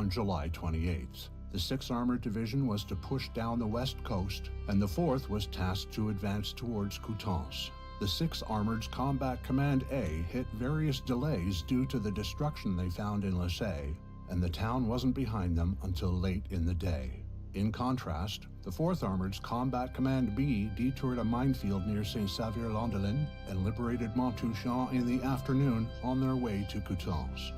on July 28th. The 6th Armored Division was to push down the west coast, and the 4th was tasked to advance towards Coutances. The 6th Armored's Combat Command A hit various delays due to the destruction they found in Lessay, and the town wasn't behind them until late in the day. In contrast, the 4th Armored's Combat Command B detoured a minefield near Saint-Xavier-Landelin and liberated Montouchon in the afternoon on their way to Coutances.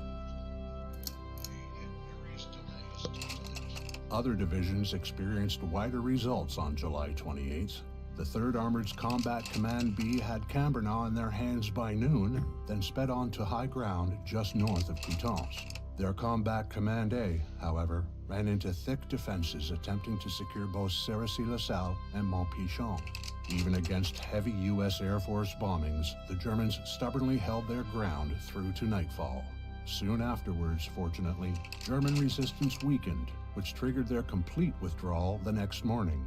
Other divisions experienced wider results on July 28th. The 3rd Armored's Combat Command B had Cambernau in their hands by noon, then sped on to high ground just north of Coutances. Their Combat Command A, however, ran into thick defenses attempting to secure both Cerisy-la-Salle and Montpichon. Even against heavy U.S. Air Force bombings, the Germans stubbornly held their ground through to nightfall. Soon afterwards, fortunately, German resistance weakened, which triggered their complete withdrawal the next morning.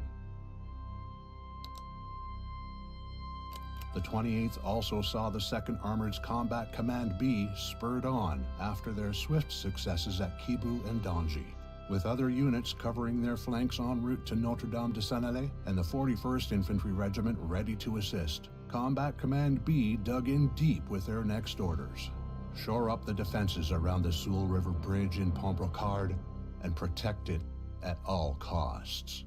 The 28th also saw the 2nd Armored's Combat Command B spurred on after their swift successes at Quibeau and Dangy. With other units covering their flanks en route to Notre-Dame-de-Saint-Naillet and the 41st Infantry Regiment ready to assist, Combat Command B dug in deep with their next orders. Shore up the defenses around the Soule River Bridge in Pont Brocard and protect it at all costs.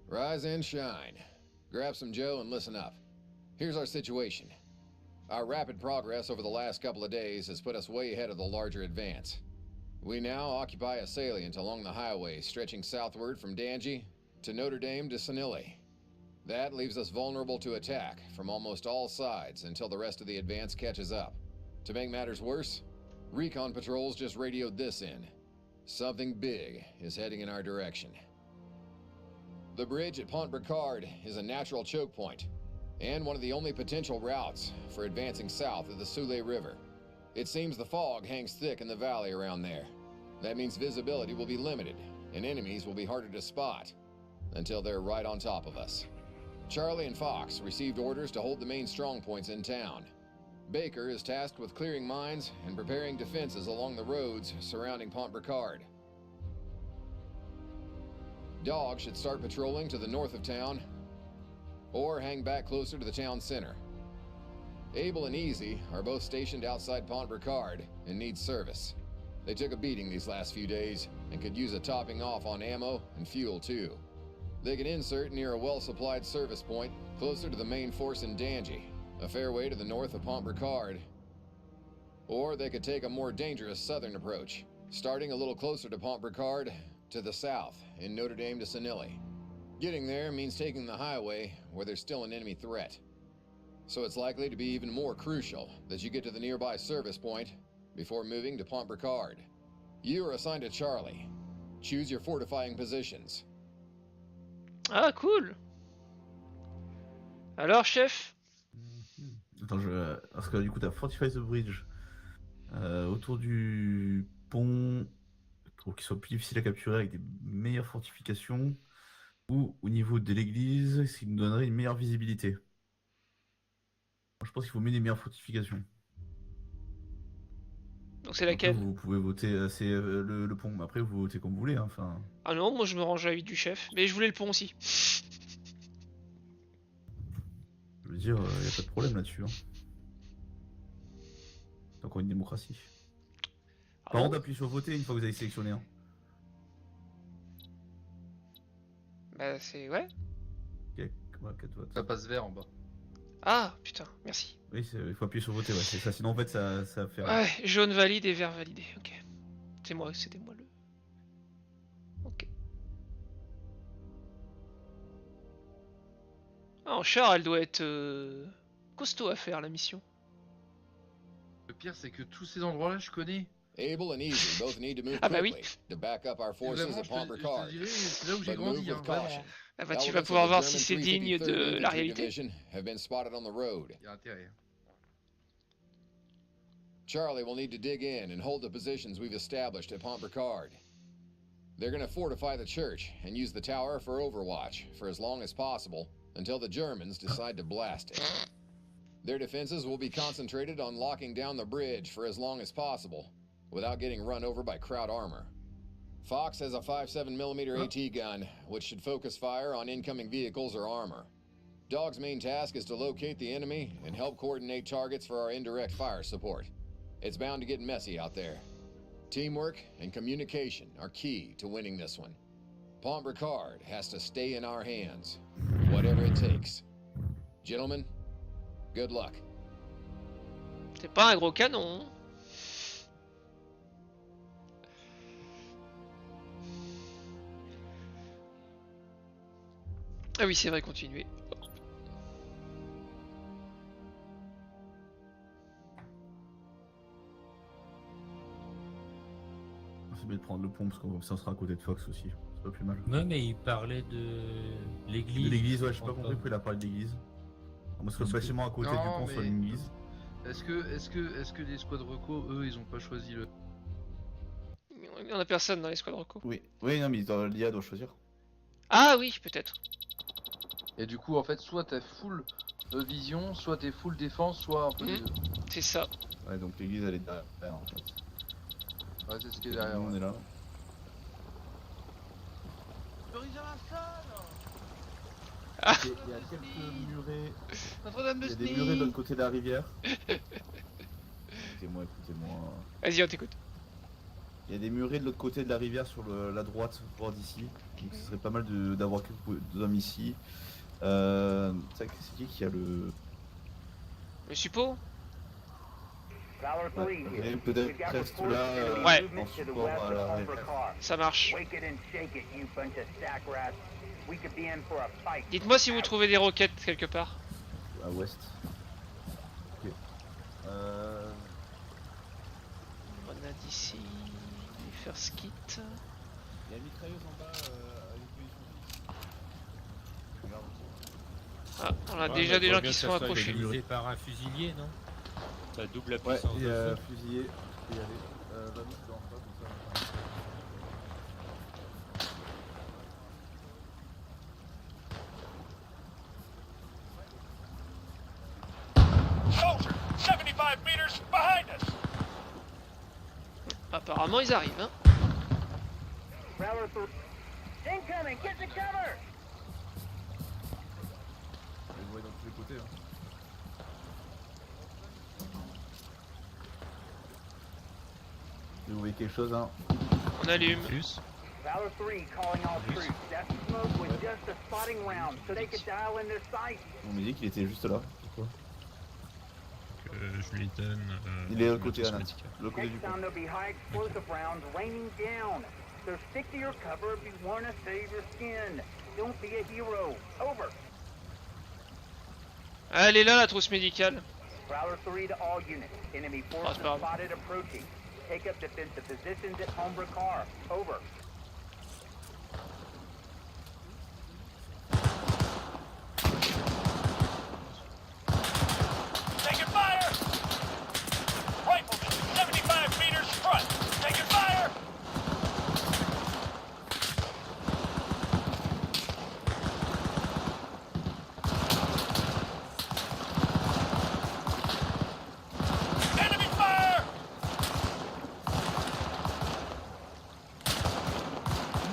Rise and shine. Grab some Joe and listen up. Here's our situation. Our rapid progress over the last couple of days has put us way ahead of the larger advance. We now occupy a salient along the highway stretching southward from Dangy to Notre-Dame-de-Saint-Naillet. That leaves us vulnerable to attack from almost all sides until the rest of the advance catches up. To make matters worse, recon patrols just radioed this in. Something big is heading in our direction. The bridge at Pont Brocard is a natural choke point, and one of the only potential routes for advancing south of the Soule River. It seems the fog hangs thick in the valley around there. That means visibility will be limited, and enemies will be harder to spot until they're right on top of us. Charlie and Fox received orders to hold the main strong points in town. Baker is tasked with clearing mines and preparing defenses along the roads surrounding Pont Brocard. Dog should start patrolling to the north of town, or hang back closer to the town center. Able and Easy are both stationed outside Pont Brocard and need service. They took a beating these last few days and could use a topping off on ammo and fuel too. They can insert near a well-supplied service point closer to the main force in Dangy, a fair way to the north of Pont Brocard. Or they could take a more dangerous southern approach, starting a little closer to Pont Brocard to the south in Notre-Dame-de-Saint-Naillet. Getting there means taking the highway where there's still an enemy threat. So it's likely to be even more crucial that you get to the nearby service point before moving to Pont Brocard. You are assigned to Charlie. Choose your fortifying positions. Ah, cool. Alors, chef? Attends, parce que du coup, t'as Fortify the Bridge autour du pont pour qu'il soit plus difficile à capturer avec des meilleures fortifications, ou au niveau de l'église, ce qui nous donnerait une meilleure visibilité. Moi, je pense qu'il faut mieux des meilleures fortifications. Donc c'est laquelle? Après, vous pouvez voter, c'est le pont, mais après vous votez comme vous voulez. Hein, enfin... Ah non, moi je me range à l'avis du chef, mais je voulais le pont aussi. Je veux dire, il n'y a pas de problème là-dessus. Hein. C'est encore une démocratie. Ah Par bon? contre, appuyez sur voter une fois que vous avez sélectionné un. Bah c'est... ouais. Ok, 4 votes. Ça passe vert en bas. Ah, putain, merci. Oui, il faut appuyer sur voter, ouais, c'est ça. Sinon, en fait, ça fait rien. Ouais, jaune valide et vert validé, ok. C'était moi le... Ok. Ah, en char, elle doit être costaud à faire, la mission. Le pire, c'est que tous ces endroits-là, je connais. Able and Easy both need to move Ah bah oui. quickly to back up our Et forces vraiment, at je Pont te Brocard. dirais, c'est là où j'ai But move grandi. with Hein, vraiment. caution. Ah bah tu vas Elements pouvoir of the voir German si c'est digne 353rd de la Infantry réalité. Division have been spotted on the road. Il y a intérêt. Charlie will need to dig in and hold the positions we've established at Pont Brocard. They're going to fortify the church and use the tower for overwatch for as long as possible until the Germans decide to blast it. Their defenses will be concentrated on locking down the bridge for as long as possible without getting run over by Kraut armor. Fox has a 5.7mm AT gun, which should focus fire on incoming vehicles or armor. Dog's main task is to locate the enemy and help coordinate targets for our indirect fire support. It's bound to get messy out there. Teamwork and communication are key to winning this one. Pont Brocard has to stay in our hands, whatever it takes. Gentlemen, good luck. C'est pas un gros canon. Hein. Ah oui, c'est vrai, continuez. C'est bien de prendre le pont parce que ça sera à côté de Fox aussi. C'est pas plus mal. Ouais, mais il parlait de l'église. De l'église, ouais, j'ai pas compris pourquoi il a parlé d'église. Parce que facilement à côté du pont sur l'église. Est-ce que les squads reco, eux, ils ont pas choisi le... Il n'y en a personne dans les squads reco. Oui, non, mais l'IA doit choisir. Ah oui, peut-être. Et du coup, en fait, soit t'es full vision, soit t'es full défense, soit un peu les deux. C'est ça. Ouais, donc l'église elle est derrière en fait. Ouais, c'est ce qui est derrière. On est là. Ah. Il y a quelques murets. Notre-Dame de Il y a des murets de l'autre côté de la rivière. Écoutez-moi. Vas-y, on t'écoute. Il y a des murets de l'autre côté de la rivière sur la droite, bord d'ici. Donc ce serait pas mal d'avoir quelques hommes ici. C'est qui a le... Le suppo. Ouais, peut-être reste là Ouais. en support à la rivière. Ça marche. Dites-moi si vous trouvez des roquettes quelque part. À ouest. Ok. Grenade ici. First kit. Il y a une mitrailleuse en bas à Ah, on a déjà des gens qui sont accrochés. Utilisé par un fusilier, non? Ça double la Ouais, puissance. il y a fusillé. Tu peux y aller. Va-nous dans ça, comme ça. Soldier, 75 meters behind us. Apparemment, ils arrivent, hein. Incoming, get the cover. On les voit dans tous les côtés. Hein. Vous voyez quelque chose, hein? On allume. Plus. Valor 3 calling all troops. That smoke was just a spotting round, so they could dial in their sights. On me dit qu'il était juste là. Pourquoi? Je lui donne. Il est de l'autre côté, Anna. De l'autre côté du Next pont. time there'll be high explosive rounds raining down. So stick to your cover if you want to save your skin. Don't be a hero. Over. Ah, elle est là, la trousse médicale. Valor 3 to all units. Enemy forces c'est pas grave. spotted approaching. Take up defensive positions at Pont Brocard. Over. Taking fire! Rifleman, 75 meters front. Taking fire! Enemy fire!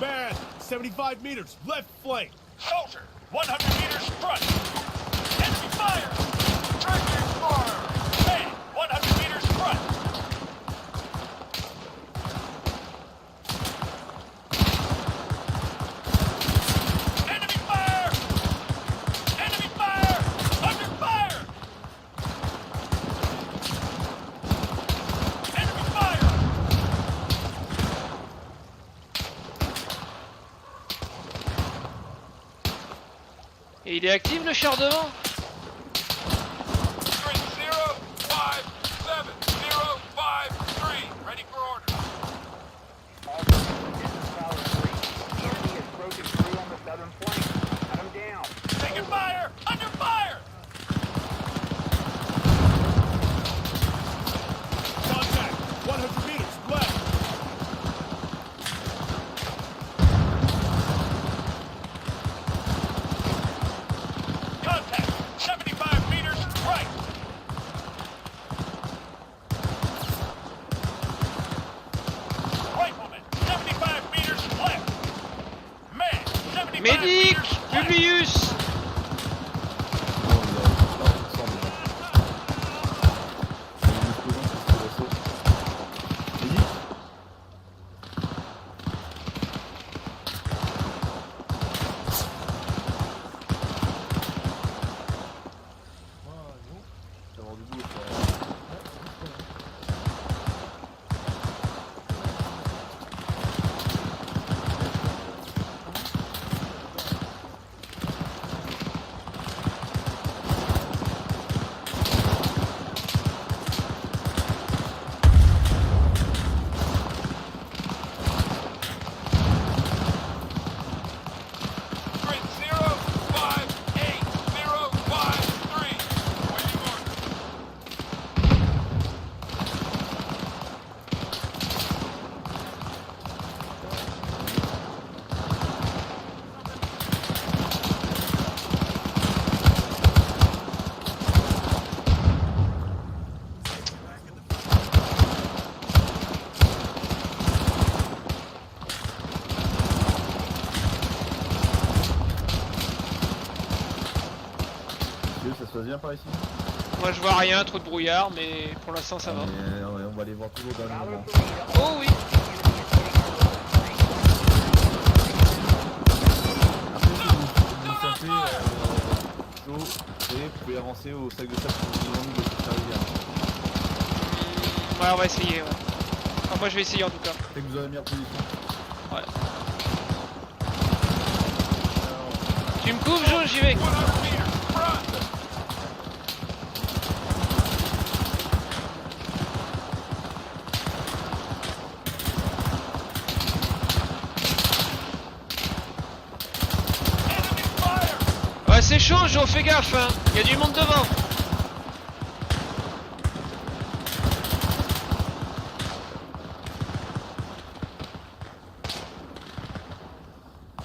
Man, 75 meters, left flank. Soldier, 100 meters front. Enemy fire! Tractor fire! Man, 100 meters front. Enemy fire! Enemy fire! Under fire! Enemy fire! Et il est actif, le char devant. String 057-053. Ready for order. All units, this is Valor 3. The enemy has broken through on the southern flank. Cut him down. Taking fire! Under fire! Médic! Publius! Grid 058053. Waiting order. Ça se passe bien par ici? Moi je vois rien, trop de brouillard, mais pour l'instant ça va. Ouais, on va aller voir toujours au dernier moment. Oh oui! Vous sentez chaud, et vous pouvez avancer au sac de sable pour vous de cette rivière. Ouais, on va essayer, ouais. Enfin, moi je vais essayer en tout cas. C'est que vous avez la meilleure position. Ouais. Tu me couvres, Jo, j'y vais. 100 meters. Front. Enemy fire. Ouais, c'est chaud, Jo, fais gaffe, hein. Y a du monde devant.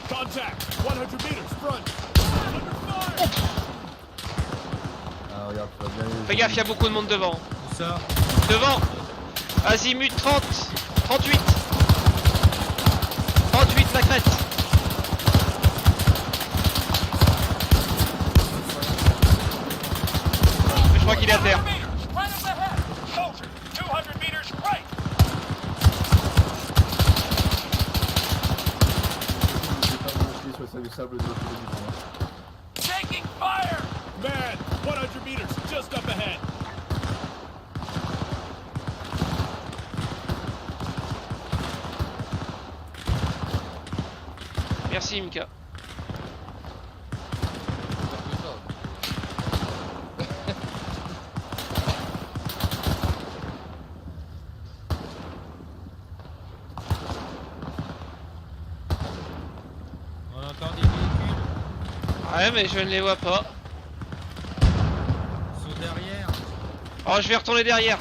Contact. 100 meters. Front. Under fire. Ah, regarde, tu vas bien. Fais gaffe, y a beaucoup de monde devant. Où ça? Devant. Azimut 30. 38. 38, la crête. Je crois qu'il est à terre. 100 meters. Right up ahead. Soldier. 200 meters. Right. Je vais pas vous montrer sur le sac de sable de l'autre côté du pont. Taking fire. Man, 100 meters. Just up ahead. Merci, Mika. On entend des véhicules. Ouais, mais je ne les vois pas. Ils sont derrière. Oh, je vais retourner derrière.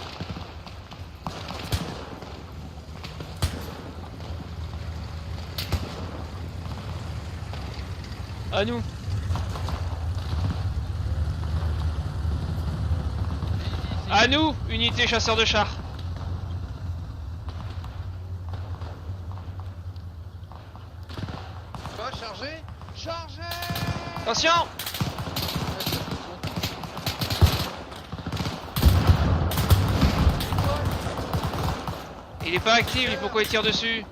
À nous. À nous, unité chasseur de chars. Pas chargé? Chargé! Attention! Il est pas actif, pourquoi il tire dessus?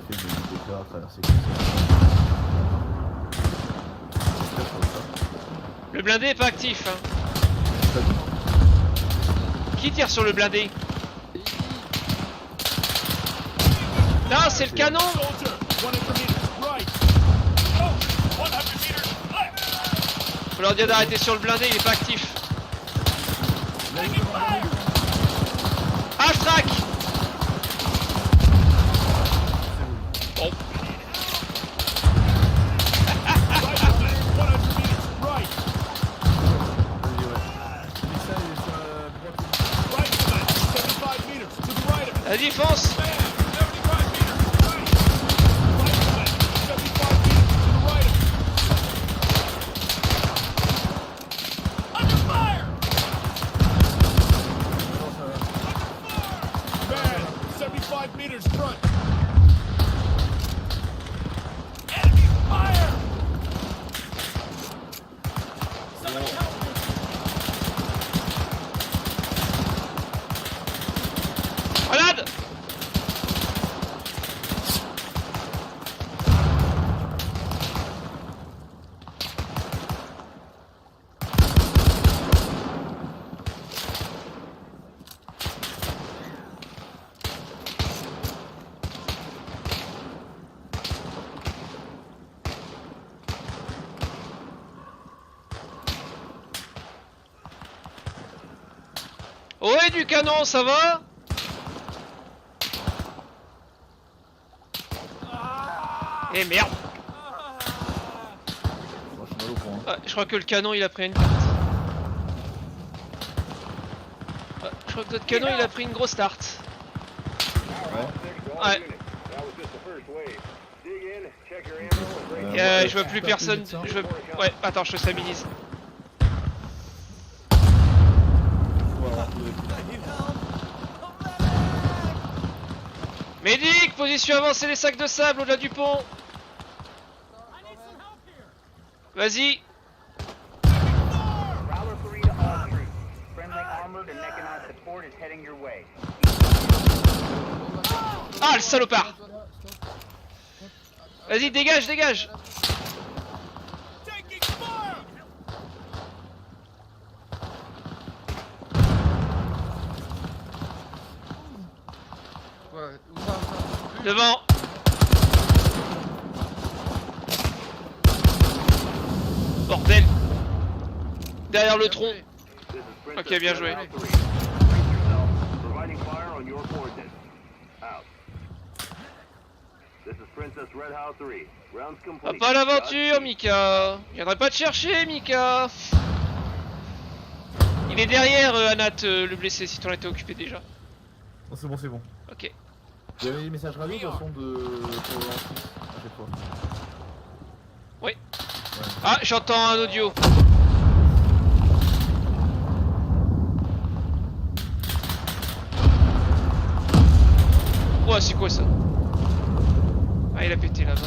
Qu'est-ce qu'il fait de déclare à traverser comme ça? Le blindé est pas actif. Hein. Qui tire sur le blindé? Non, c'est le canon! Soldier. 100 meters. Right. Oh, 100 meters. Left. Faut leur dire d'arrêter sur le blindé, il est pas actif. Taking fire. Half-track! Bon, Right. 100 meters. Right. Vas-y, ouais. Lisa, il est sur la droite. Right. 75 meters. To the right of it. la défense! Man, 75 meters. Right. Right. 75 meters. To the right of it. Under fire. Non, ça va. Malade. Ouais, du canon, ça va? Eh merde! Moi, je suis mal au point. Ah, je crois que le canon il a pris une carte. Ah, je crois que notre canon il a pris une grosse tarte. Ouais. Je vois plus personne. Ouais, attends, je te stabilise. Médic, position avancée des sacs de sable au-delà du pont. Vas-y. Ah, le salopard. Vas-y, dégage, dégage. Ouais, Devant. Bordel. Derrière le tronc. Ok, bien joué. Va pas à l'aventure, Mika. Viendrait pas te chercher, Mika. Il est derrière, Anat, le blessé, si t'en étais occupé déjà. Non, c'est bon, c'est bon. Ok. Il y avait des messages radio de toute façon de. Pour à chaque fois. Oui. Ah, j'entends un audio. Oh, c'est quoi ça? Ah, il a pété là-bas.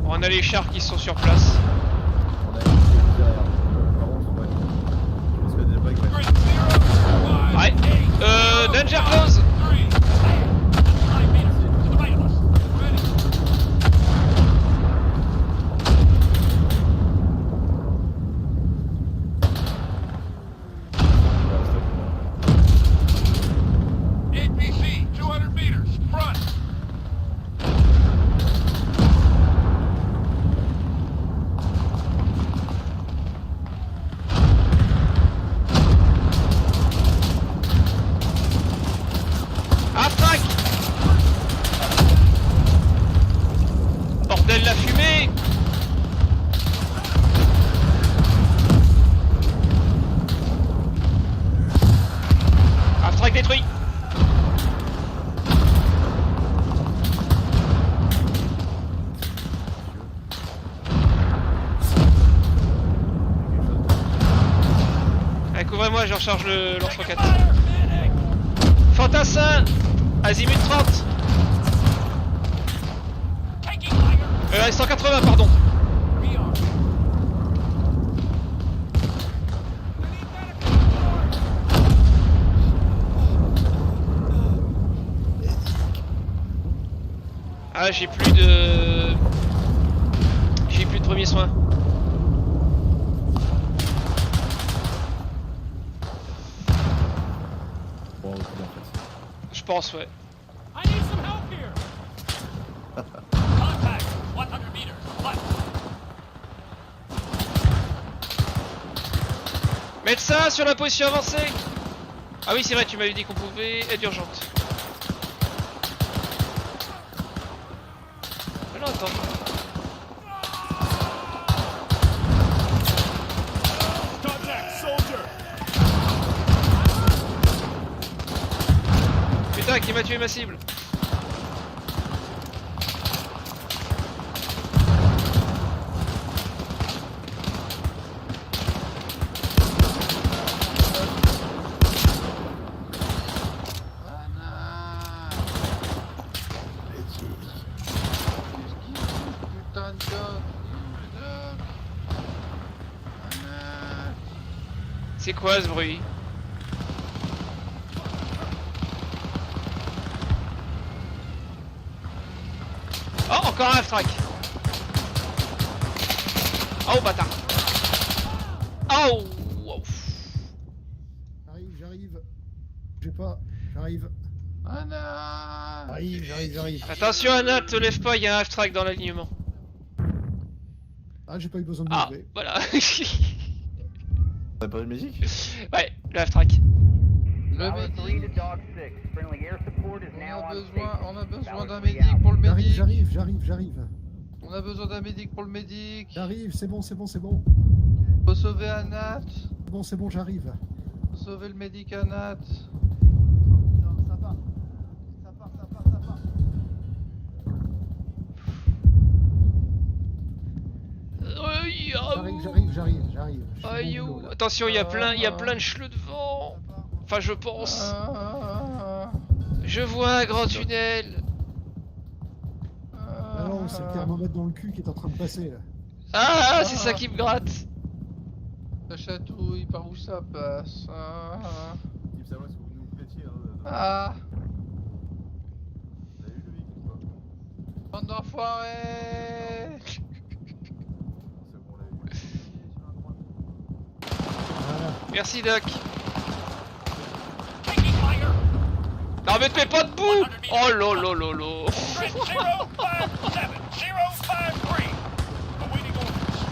On a les chars qui sont sur place. On a une derrière. Par contre, ouais. Je pense qu'il y a des bikes. Ouais. Danger close. Bordel, la fumée! Abstract détruit! Allez, couvrez-moi, je recharge le lance-roquette. Fantassin! Azimut 30! 180, pardon. Ah, j'ai plus de premiers soins. Bon, ok, en fait. Je pense, ouais. Médecin sur la position avancée. Ah oui, c'est vrai, tu m'avais dit qu'on pouvait être urgente. Ah non, attends. Putain, qui m'a tué ma cible? C'est quoi ce bruit? Oh, encore un strike. Oh, bâtard. Oh, wow. J'arrive. J'ai pas. J'arrive. Anna. J'arrive. Attention, Anna, te lève pas, il y a un half-track dans l'alignement. Ah, j'ai pas eu besoin de me Ah, lever. voilà. T'as pas de musique? Ouais, le half-track. Le Power 3 médic. to Dog 6. Friendly air support is now on station. On a besoin d'un Power 3 médic out. pour le médic. J'arrive. On a besoin d'un médic pour le médic. J'arrive, c'est bon. Faut sauver Anat. C'est bon, j'arrive. Faut sauver le médic Anat. Ça part. Aïe, J'arrive. Je suis aïe, bon boulot, là. attention, il y a plein de chleux devant. Enfin, je pense. Je vois un grand tunnel. Ah non, c'est le thermomètre dans le cul qui est en train de passer là. Ah, c'est ça qui me gratte. Ça chatouille, par où ça passe? Il faut savoir si vous nous pétiez. Ah, Vous avez eu le véhicule ou pas? bande d'enfoirés. C'est bon, on l'a eu. Voilà. Merci, Doc. Taking fire. Non, mais te mets pas debout. Oh lolo. Grid 057 053. Awaiting orders.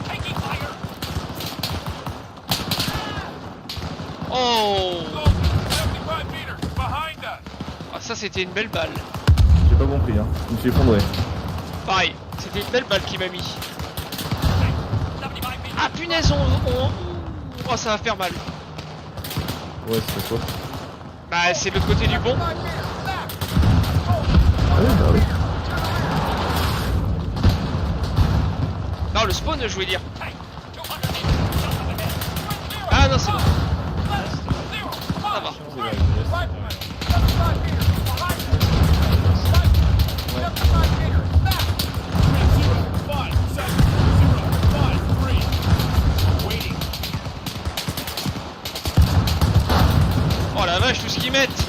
Taking fire. Oh. 75 meters behind us. Ah, ça, c'était une belle balle. J'ai pas compris, hein. Je me suis effondré. Pareil, c'était une belle balle qui m'a mis. 75 meters. Ah, punaise, Oh, ça va faire mal. Ouais, c'est quoi? Bah, c'est le côté du bon. Ah oui, bah oui. Non, le spawn, je voulais dire. Hey, 200 meters. Just up ahead. Ah non, c'est bon. Zero. Ça va. Oh la vache, tout ce qu'ils mettent.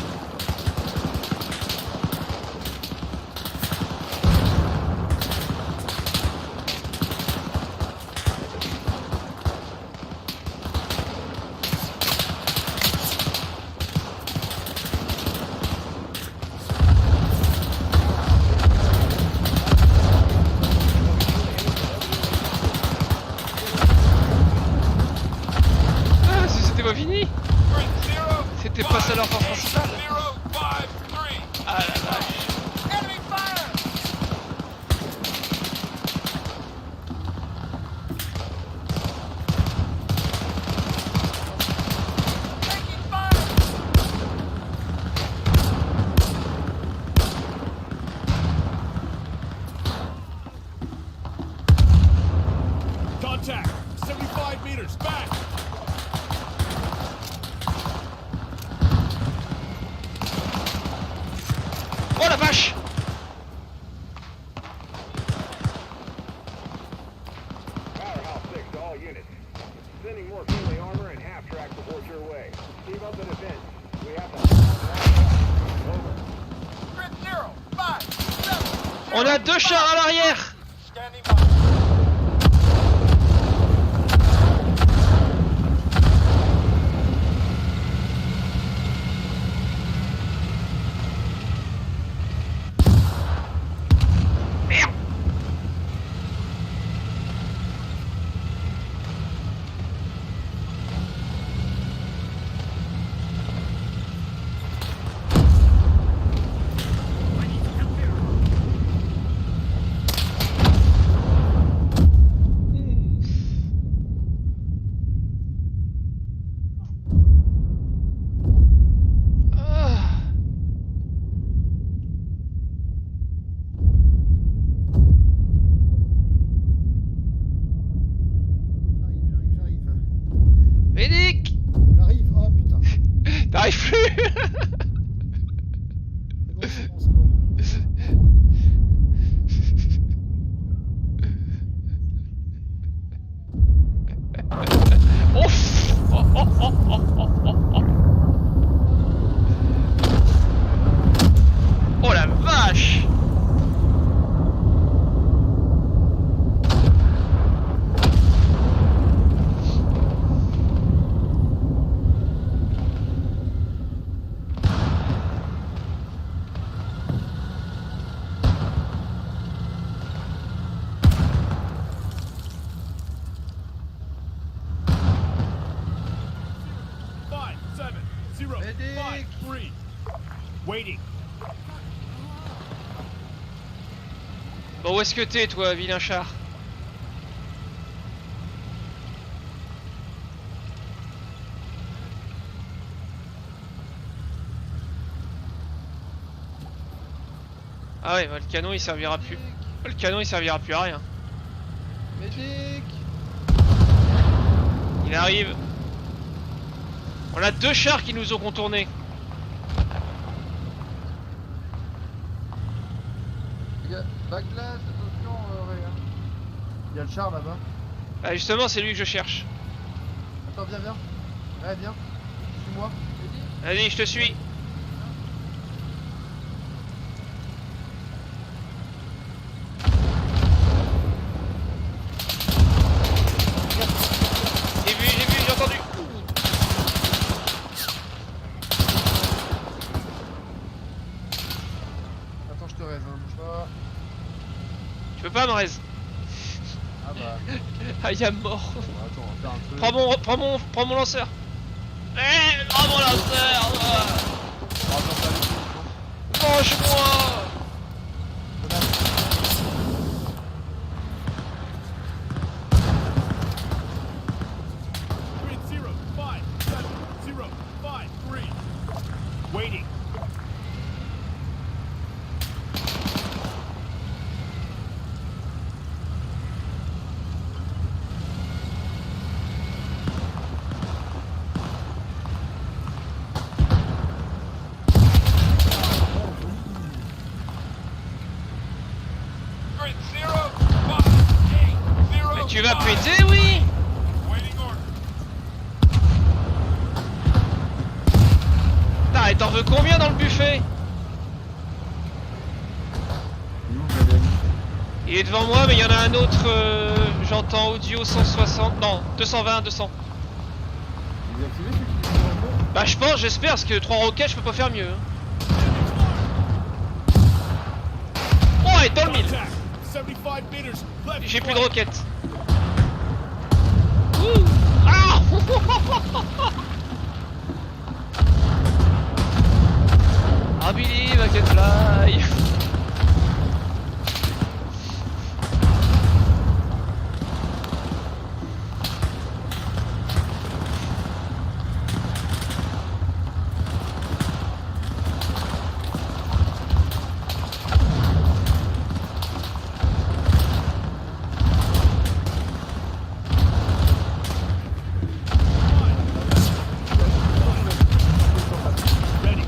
Ah, c'était pas fini. C'était pas ça leur force principale. Ah la vache. Contact! 75 meters back! Oh la vache. Powerhouse 6 to all units. Sending more friendly armor and half-track support your way. Keep up the defense. We have the... Over. Grid 0, 5, 7, On a deux chars à l'arrière. standing by. Merde. Waiting. Bon, où est-ce que t'es, toi, vilain char? Ah ouais, bah, le canon il servira plus. Le canon il servira plus à rien. Médic. Il arrive. On a 2 chars qui nous ont contournés. Les gars, backlash, attention, Réa. Il y a le char là-bas. Ah, justement, c'est lui que je cherche. Attends, viens, viens. Ouais, viens. Suis-moi. Vas-y, je te suis. J'ai entendu. Attends, je te raise, hein. Bouge pas. Tu peux pas me raise. Ah bah. Ah, il y a mort. Bon, attends, on va faire un truc. Prends mon lanceur. Prends mon lanceur. Mange-moi. Grid 05753. Waiting. Grid 058. Mais tu vas péter, oui. Waiting order. Putain, et t'en veux combien dans le buffet? Il est devant moi, mais il y en a un autre, j'entends audio 160, non, 220, 200. Bah je pense, j'espère, parce que 3 roquettes, je peux pas faire mieux. Oh, et dans le mille. Contact. 75 meters. Left J'ai plus de flank. roquettes. Ouh. Ah. I believe I can fly. Ready.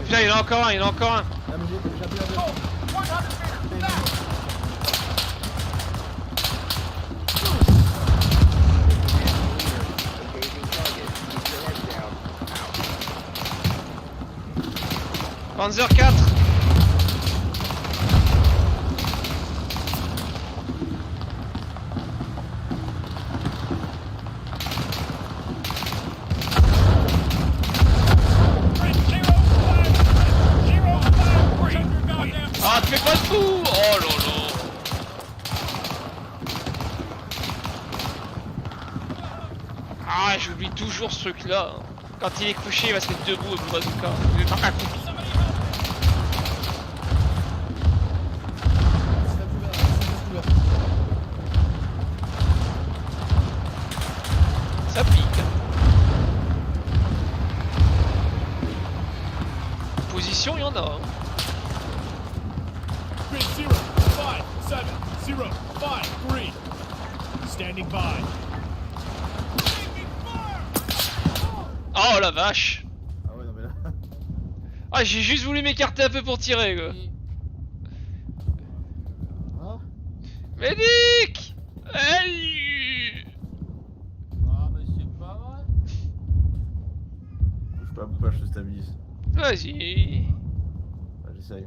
Putain, il y en a encore un, il y en a encore un. Panzer 4. Grid 053. Ah, tu fais pas de fou. Oh lolo. Ah, j'oublie toujours ce truc là. Quand il est couché, il va se mettre debout au bazooka. Il est pas un coup. Ça pique. Position, il y en a. Hein. Grid 05753. Standing by. Oh la vache. Ah ouais, non mais là. Ah, j'ai juste voulu m'écarter un peu pour tirer, quoi. Ah. Médic. Hey. Ah, mais c'est pas vrai. Bouge pas, je te stabilise. Vas-y. Bah, j'essaye.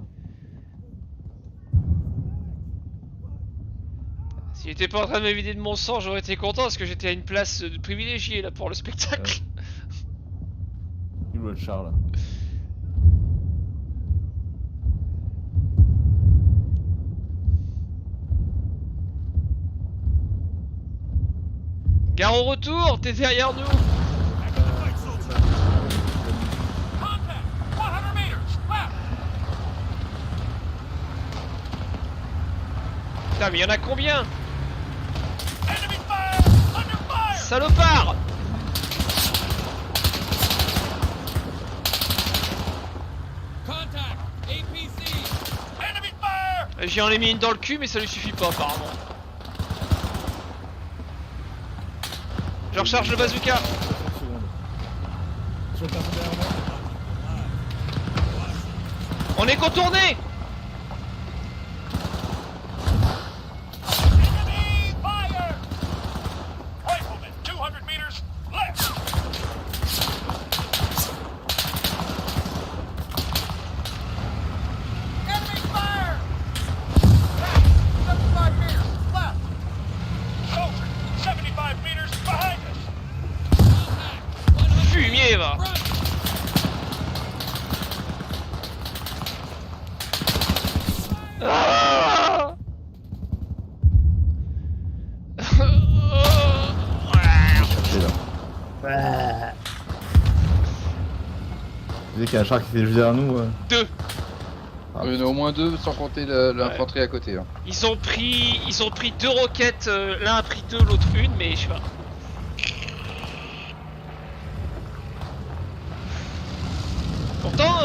S'il était pas en train de me vider de mon sang, j'aurais été content parce que j'étais à une place privilégiée là pour le spectacle. Il doit le char là. Gare au retour, t'es derrière nous. Back in the fight, soldier. Contact. 100 Putain, mais y'en a combien? Salopard! J'en ai mis une dans le cul, mais ça lui suffit pas apparemment. Je recharge le bazooka. On est contourné. Fumier va. Ah. Vous savez qu'il y a un char qui fait juste derrière nous. Deux. Il y en a au moins deux sans compter l'infanterie à côté. Hein. Ils ont pris deux roquettes, l'un a pris deux, l'autre une, mais je sais pas. Pourtant,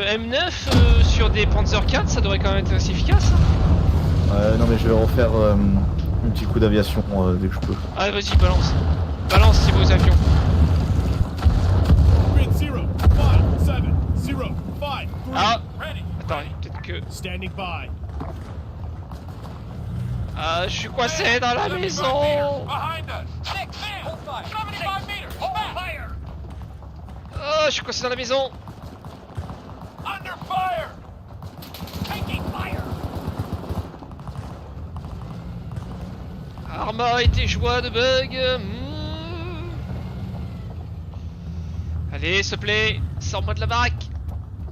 M9 sur des Panzer 4, ça devrait quand même être assez efficace. Hein. Non mais je vais refaire un petit coup d'aviation dès que je peux. Ah vas-y, balance. Balance ces beaux avions. Grid 0, 5, 7, 0, 5, 3. Ah. Attends, peut-être que... Standing by. Ah, je suis coincé dans la maison. Oh, je suis coincé dans la maison. Arma a été joie de bug. Allez, s'il te plaît, sors-moi de la baraque.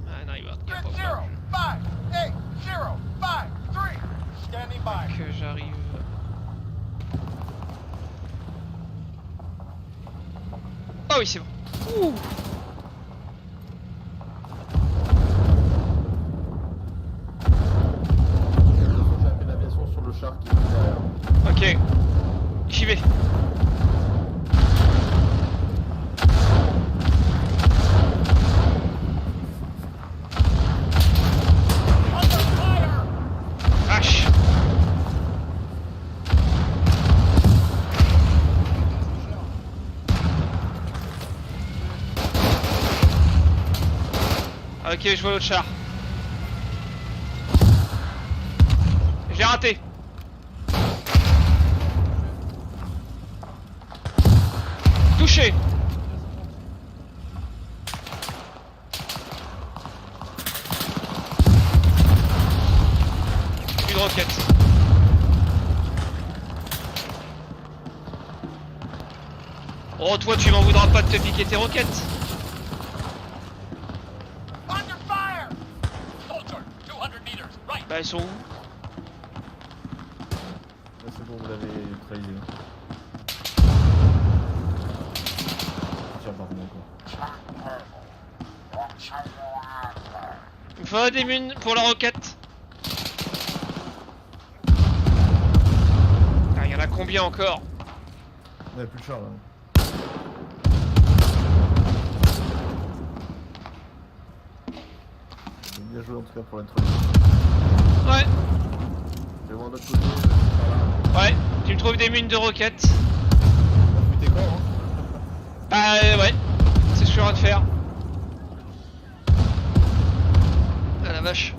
Ah non, il va pas falloir que j'arrive. Ah oui, c'est bon. Ouh. J'ai fait l'aviation sur le char qui est derrière. Ok, j'y vais. Vache. Ok, je vois l'autre char. J'ai raté. Touché. Plus de roquettes. Oh, toi, tu m'en voudras pas de te piquer tes roquettes. Bah, elles sont où? C'est bon, vous l'avez neutralisé. Tiens, par contre, Il me faut des munes pour la roquette. Ah, il y en a combien encore? On a plus de char là. Bien joué en tout cas pour la neutralisation. Ouais. Je vais voir de l'autre côté, par là. Ouais, tu me trouves des mines de roquettes. On a tes corps, hein. Bah ouais, c'est ce que je suis en train de faire. Ah la vache.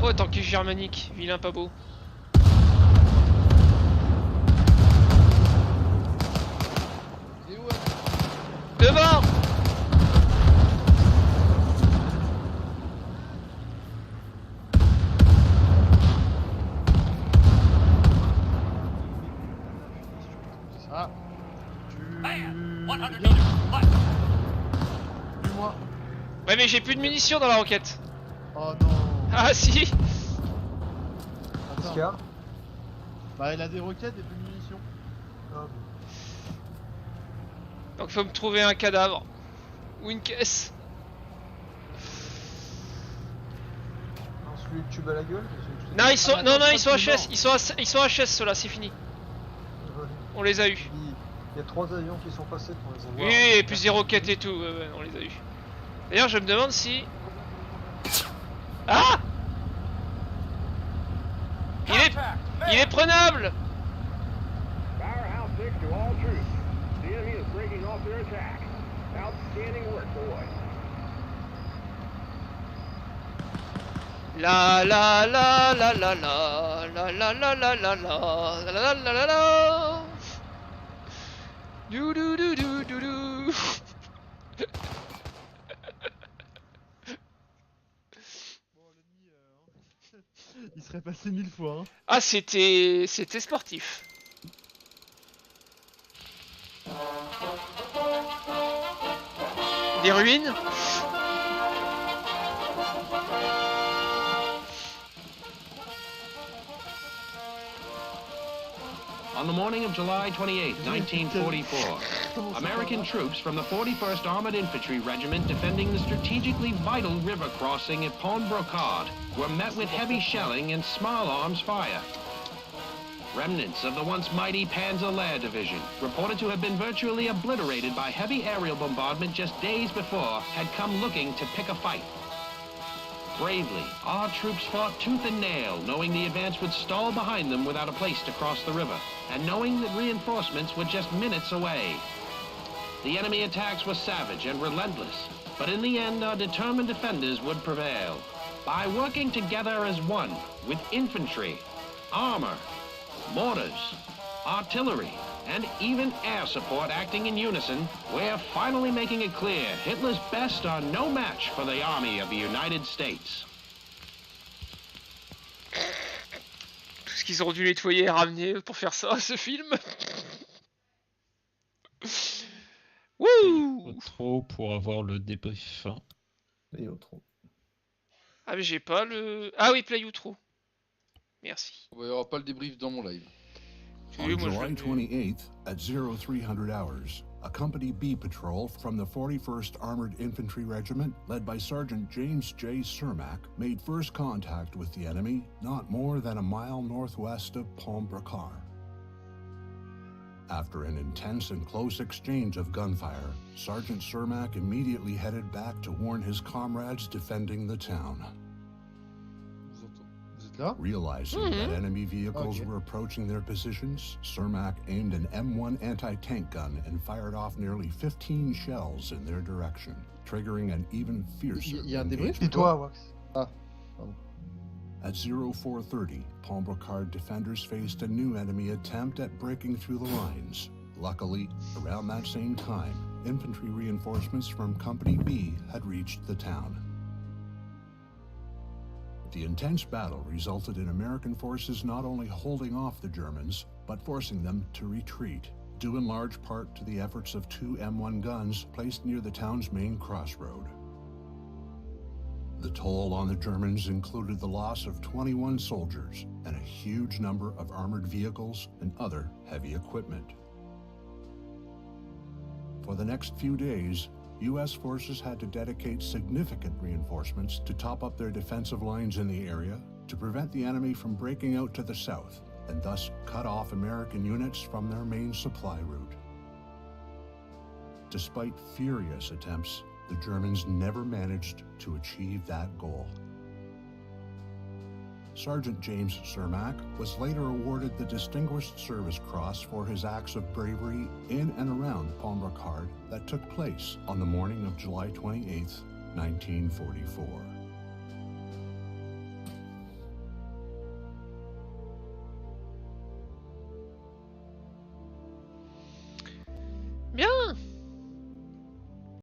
Oh, tanky germanique, vilain pas beau. Et où Devant. Ah. Dis-moi. Ouais, mais j'ai plus de munitions dans la roquette. Oh non. Ah si. Attends. Qu'est-ce qu'il y a? Bah, il a des roquettes et plus de munitions. Ah, Donc faut me trouver un cadavre. Ou une caisse. non, celui que tube à la gueule? Celui que je t'ai Non, dit. ils sont, Ah, non, attends, non, je ils sont crois que HS. c'est Ils sont HS, ceux-là, c'est fini. Ouais. On les a eu. Il y a 3 avions qui sont passés pour les avoir. Oui, et plus des roquettes et tout. Ouais, on les a eu. D'ailleurs, je me demande si. Ah! Il est prenable! Powerhouse 6 to all troops. The enemy is breaking off their attack. Outstanding work, boys. La la la la la la la la la la la la la la la la la. Du du du du du du. Bon, l'ennemi, il serait passé 1000 fois. Hein. Ah, c'était sportif. Des ruines. On the morning of July 28, 1944, American troops from the 41st Armored Infantry Regiment defending the strategically vital river crossing at Pont Brocard were met with heavy shelling and small arms fire. Remnants of the once mighty Panzer Lehr Division, reported to have been virtually obliterated by heavy aerial bombardment just days before, had come looking to pick a fight. Bravely, our troops fought tooth and nail, knowing the advance would stall behind them without a place to cross the river, and knowing that reinforcements were just minutes away. The enemy attacks were savage and relentless, but in the end our determined defenders would prevail. By working together as one, with infantry, armor, mortars, artillery, and even air support acting in unison, we're finally making it clear Hitler's best are no match for the Army of the United States. Tout ce qu'ils ont dû nettoyer et ramener pour faire ça, ce film. Wouh! Trop pour avoir le débrief. Et autre. Ah, mais j'ai pas le. Ah oui, play outro. Merci. Il n'y aura pas le débrief dans mon live. On July 28th, at 0300 hours, a Company B patrol from the 41st Armored Infantry Regiment, led by Sergeant James J. Cermak, made first contact with the enemy not more than a mile northwest of Pont Brocard. After an intense and close exchange of gunfire, Sergeant Cermak immediately headed back to warn his comrades defending the town. Realizing that enemy vehicles were approaching their positions, Cermak aimed an M1 anti-tank gun and fired off nearly 15 shells in their direction, triggering an even fiercer engagement. At 0430, Pont Brocard defenders faced a new enemy attempt at breaking through the lines. Luckily, around that same time, infantry reinforcements from Company B had reached the town. The intense battle resulted in American forces not only holding off the Germans, but forcing them to retreat, due in large part to the efforts of 2 M1 guns placed near the town's main crossroad. The toll on the Germans included the loss of 21 soldiers and a huge number of armored vehicles and other heavy equipment. For the next few days, U.S. forces had to dedicate significant reinforcements to top up their defensive lines in the area to prevent the enemy from breaking out to the south and thus cut off American units from their main supply route. Despite furious attempts, the Germans never managed to achieve that goal. Sergeant James Cermak was later awarded the Distinguished Service Cross for his acts of bravery in and around Pont Brocard that took place on the morning of July 28, 1944.